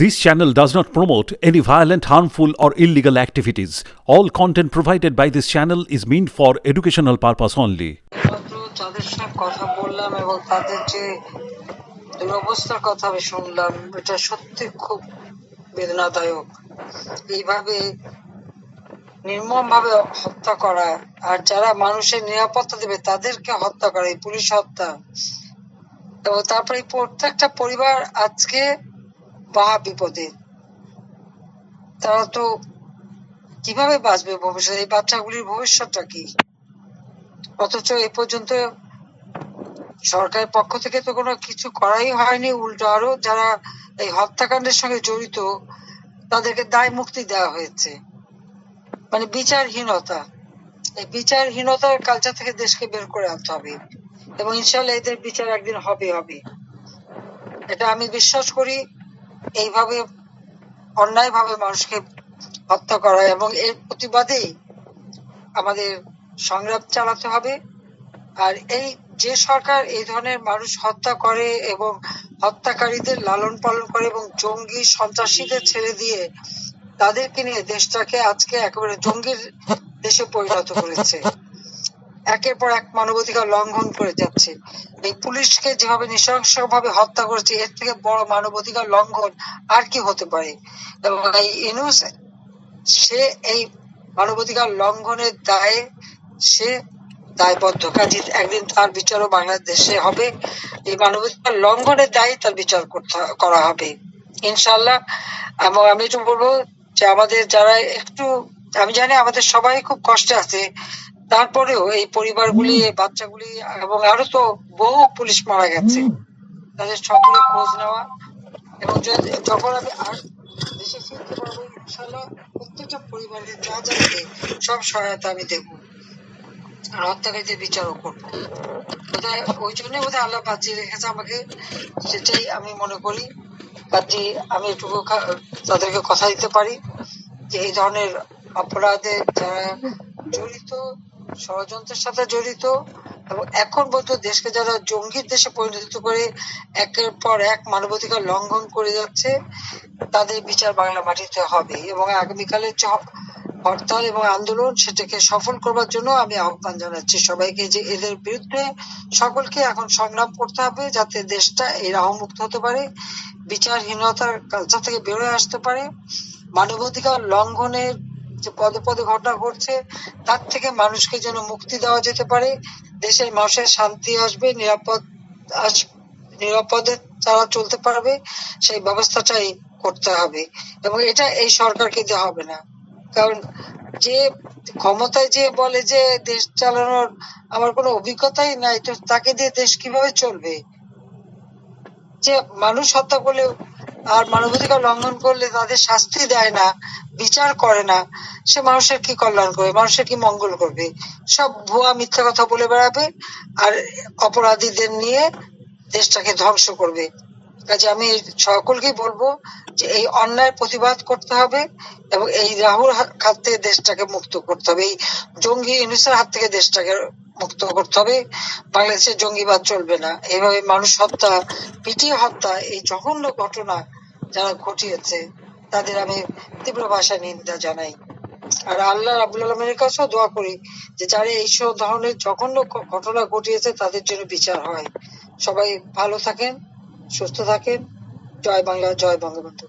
This channel does not promote any violent, harmful, or illegal activities. All content provided by this channel is meant for educational purpose only. যাদের সাথে কথা বললাম এবং তাদের যে দুরবস্থার কথা আমি শুনলাম, এটা সত্যি খুব বেদনাদায়ক। এইভাবে নির্মম ভাবে হত্যা করা, আর যারা মানুষের নিরাপত্তা দেবে তাদেরকে হত্যা করা, এই পুলিশ হত্যা। এবং তারপরে প্রত্যেকটা পরিবার আজকে মহা বিপদে। তারা তো কিভাবে বাঁচবে ভবিষ্যতে? এই বাচ্চাগুলির ভবিষ্যৎটা কি? অথচ এই পর্যন্ত সরকারের পক্ষ থেকে তো কোনো কিছু করাই হয়নি, উল্টো আরো যারা এই হত্যাকাণ্ডের সঙ্গে জড়িত তাদেরকে দায় মুক্তি দেওয়া হয়েছে। মানে বিচারহীনতা। এই বিচারহীনতার কালচার থেকে দেশকে বের করে আনতে হবে এবং ইনশাল্লাহ এদের বিচার একদিন হবে। এটা আমি বিশ্বাস করি। এইভাবে অন্যায় ভাবে মানুষকে হত্যা করা এবং এর প্রতিবাদে আমাদের সংগ্রাম চালাতে হবে। আর এই যে সরকার এই ধরনের মানুষ হত্যা করে এবং হত্যাকারীদের লালন পালন করে এবং জঙ্গি সন্ত্রাসীদের ছেড়ে দিয়ে তাদেরকে নিয়ে দেশটাকে আজকে একেবারে জঙ্গির দেশে পরিণত করেছে, একের পর এক মানবাধিকার লঙ্ঘন করে যাচ্ছে। এই পুলিশকে যেভাবে নৃশংসভাবে হত্যা করেছে, এর থেকে বড় মানবাধিকার লঙ্ঘন আর কি হতে পারে? এবং এই ইউনূস সে এই মানবাধিকার লঙ্ঘনের দায়ে সে দায়বদ্ধ, কাজে একদিন তার বিচারও বাংলাদেশে হবে। এই মানবাধিকার লঙ্ঘনের দায়ে তার বিচার করা হবে ইনশাল্লাহ। এবং আমি একটু বলবো যে আমাদের যারা একটু, আমি জানি আমাদের সবাই খুব কষ্টে আছে, তারপরেও এই পরিবারগুলি, বাচ্চাগুলি এবং আরো তো বহু পুলিশ মারা গেছে, তাদের সকলের খোঁজ নেওয়া এবং যখন আমি আর দেশে ফিরতে পারবো ইনশাল্লাহ প্রত্যেকটা পরিবারের যা যাবে সব সহায়তা আমি দেবো আর হত্যাকারীদের বিচারও করবো। বোধহয় ওই জন্যই বোধহয় আল্লাহ বাঁচিয়ে রেখেছে আমাকে, সেটাই আমি মনে করি। কাজে আমি এটুকু তাদেরকে কথা দিতে পারি যে এই ধরনের অপরাধে যারা জড়িত, ষড়যন্ত্রের সাথে জড়িত এবং এখন পর্যন্ত দেশকে যারা জঙ্গির দেশে পরিণত করে একের পর এক মানবাধিকার লঙ্ঘন করে যাচ্ছে, তাদের বিচার বাংলা মাটিতে হবে। এবং আগামীকালের যে হরতাল এবং আন্দোলন, সেটাকে সফল করবার জন্য আমি আহ্বান জানাচ্ছি সবাইকে যে এদের বিরুদ্ধে সকলকে এখন সংগ্রাম করতে হবে, যাতে দেশটা এই রাহমুক্ত হতে পারে, বিচারহীনতার কালচার থেকে বেরোয় আসতে পারে, মানবাধিকার লঙ্ঘনের যে পদে পদে ঘটনা ঘটছে তার থেকে মানুষকে যেন মুক্তি দেওয়া যেতে পারে, দেশের মানুষের শান্তি আসবে, নিরাপদে তারা চলতে পারবে, সেই ব্যবস্থাটাই করতে হবে। এবং এটা এই সরকারকে দেওয়া হবে না, কারণ যে ক্ষমতায় যে বলে যে দেশ চালানোর আমার কোনো অভিজ্ঞতাই নাই, তো তাকে দিয়ে দেশ কিভাবে চলবে? যে মানুষ হত্যা করলে আর মানবাধিকার লঙ্ঘন করলে তাদের শাস্তি দেয় না, বিচার করে না, সে মানুষের কি কল্যাণ করবে, মানুষের কি মঙ্গল করবে? সব ভুয়া মিথ্যা কথা বলে বেড়াবে আর অপরাধীদের নিয়ে দেশটাকে ধ্বংস করবে। কাজে আমি সকলকেই বলবো যে এই অন্যায় প্রতিবাদ করতে হবে এবং এই রাহুর হাত থেকে দেশটাকে মুক্ত করতে হবে, এই জঙ্গি ইউনূসের হাত থেকে দেশটাকে মুক্ত করতে হবে। বাংলাদেশে জঙ্গিবাদ চলবে না। এইভাবে মানুষ হত্যা, পিটিয়ে হত্যা, এই জঘন্য ঘটনা যারা ঘটিয়েছে তাদের আমি তীব্র ভাষায় নিন্দা জানাই। আর আল্লাহ রাব্বুল আলামিনের কাছেও দোয়া করি যে যারা এইসব ধরনের জঘন্য ঘটনা ঘটিয়েছে তাদের জন্য বিচার হয়। সবাই ভালো থাকেন, সুস্থ থাকেন। জয় বাংলা, জয় বঙ্গবন্ধু।